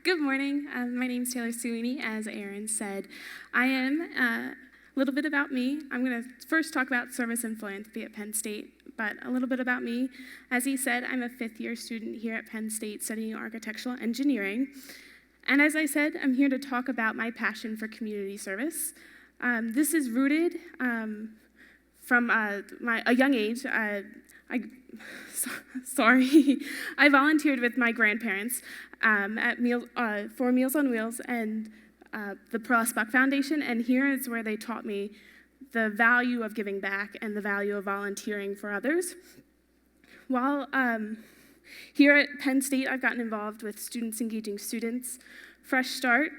Good morning. My name's Taylor Sweeney, as Aaron said. I am, a little bit about me. I'm going to first talk about service and philanthropy at Penn State, but a little bit about me. As he said, I'm a fifth-year student here at Penn State studying architectural engineering. And as I said, I'm here to talk about my passion for community service. This is rooted from a young age. I volunteered with my grandparents for Meals on Wheels and the Prospect Foundation, and here is where they taught me the value of giving back and the value of volunteering for others. While here at Penn State, I've gotten involved with Students Engaging Students, Fresh Start,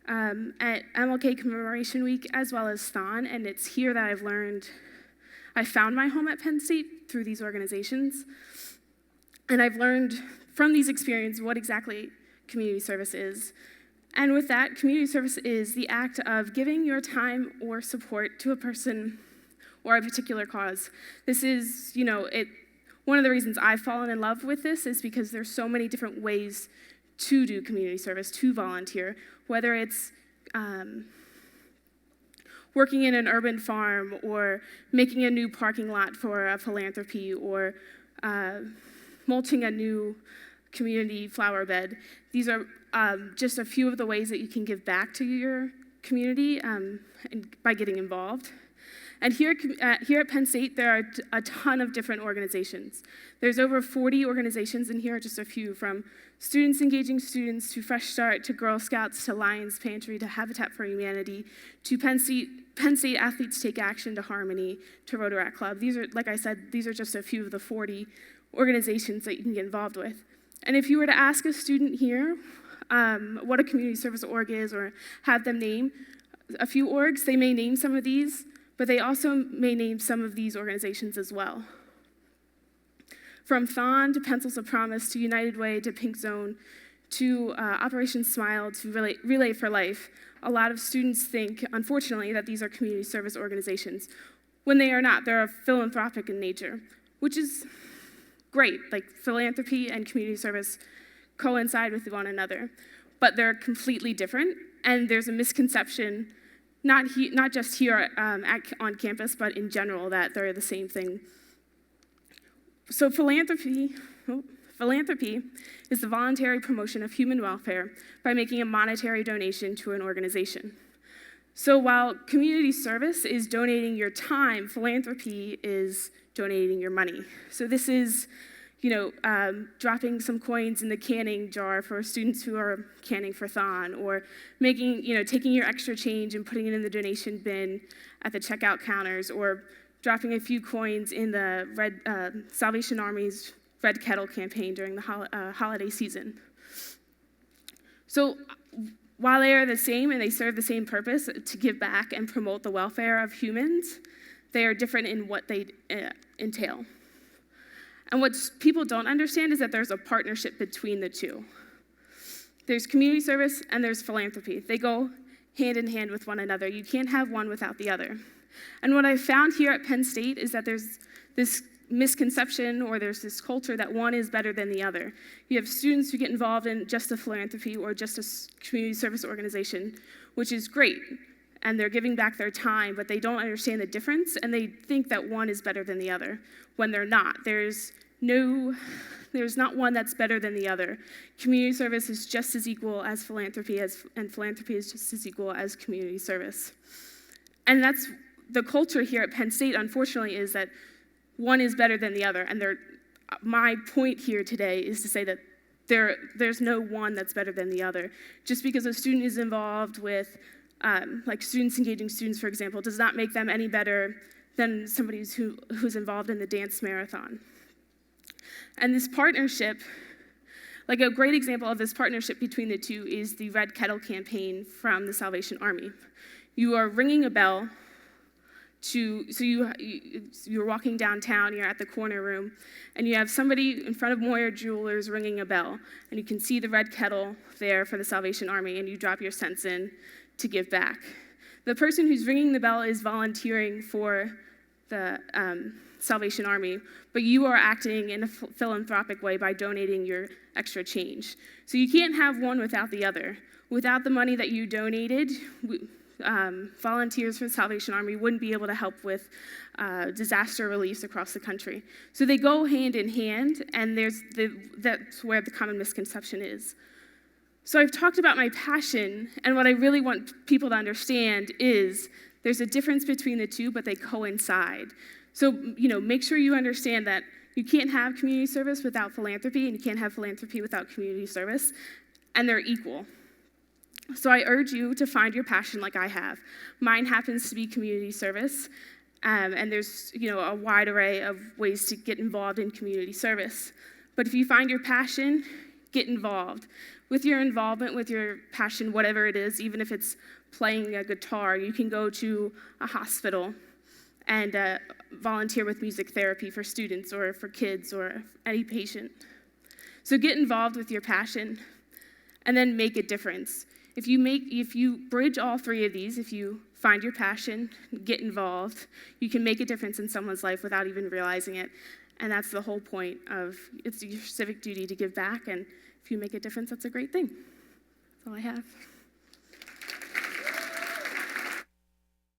at MLK Commemoration Week, as well as Thon, and it's here that I found my home at Penn State through these organizations, and I've learned from these experiences what exactly community service is. And with that, community service is the act of giving your time or support to a person or a particular cause. This is, one of the reasons I've fallen in love with this is because there's so many different ways to do community service, to volunteer, whether it's working in an urban farm or making a new parking lot for a philanthropy or mulching a new community flower bed. These are just a few of the ways that you can give back to your community by getting involved. And here at Penn State, there are a ton of different organizations. There's over 40 organizations, and here are just a few, from Students Engaging Students to Fresh Start to Girl Scouts to Lions Pantry to Habitat for Humanity to Penn State Athletes Take Action to Harmony to Rotaract Club. These are, like I said, these are just a few of the 40 organizations that you can get involved with. And if you were to ask a student here what a community service org is or have them name a few orgs, they may name some of these, but they also may name some of these organizations as well. From Thon to Pencils of Promise to United Way to Pink Zone to Operation Smile to Relay for Life, a lot of students think, unfortunately, that these are community service organizations, when they are not. They're philanthropic in nature, which is great. Like, philanthropy and community service coincide with one another, but they're completely different, and there's a misconception, not just here on campus, but in general, that they're the same thing. So philanthropy is the voluntary promotion of human welfare by making a monetary donation to an organization. So while community service is donating your time, philanthropy is donating your money. So this is, dropping some coins in the canning jar for students who are canning for Thon, or taking your extra change and putting it in the donation bin at the checkout counters, or dropping a few coins in the Salvation Army's Red Kettle campaign during the holiday season. So while they are the same and they serve the same purpose to give back and promote the welfare of humans, they are different in what they entail. And what people don't understand is that there's a partnership between the two. There's community service and there's philanthropy. They go hand in hand with one another. You can't have one without the other. And what I found here at Penn State is that there's this misconception, or there's this culture that one is better than the other. You have students who get involved in just a philanthropy or just a community service organization, which is great, and they're giving back their time, but they don't understand the difference, and they think that one is better than the other, when they're not. There's not one that's better than the other. Community service is just as equal as philanthropy, and philanthropy is just as equal as community service. And that's the culture here at Penn State, unfortunately, is that one is better than the other. And my point here today is to say that there's no one that's better than the other. Just because a student is involved with, like Students Engaging Students, for example, does not make them any better than somebody who's involved in the dance marathon. And this partnership, like a great example of this partnership between the two is the Red Kettle campaign from the Salvation Army. You are ringing a bell you're walking downtown, you're at the corner room, and you have somebody in front of Moyer Jewelers ringing a bell, and you can see the red kettle there for the Salvation Army, and you drop your cents in to give back. The person who's ringing the bell is volunteering for the Salvation Army, but you are acting in a philanthropic way by donating your extra change. So you can't have one without the other. Without the money that you donated, volunteers for the Salvation Army wouldn't be able to help with disaster reliefs across the country. So they go hand in hand, and that's where the common misconception is. So I've talked about my passion, and what I really want people to understand is there's a difference between the two, but they coincide. So, make sure you understand that you can't have community service without philanthropy, and you can't have philanthropy without community service, and they're equal. So I urge you to find your passion like I have. Mine happens to be community service, and there's a wide array of ways to get involved in community service. But if you find your passion, get involved. With your involvement, with your passion, whatever it is, even if it's playing a guitar, you can go to a hospital and volunteer with music therapy for students or for kids or any patient. So get involved with your passion and then make a difference. If you bridge all three of these, if you find your passion, get involved, you can make a difference in someone's life without even realizing it. And that's the whole point of it's your civic duty to give back, and if you make a difference, that's a great thing. That's all I have.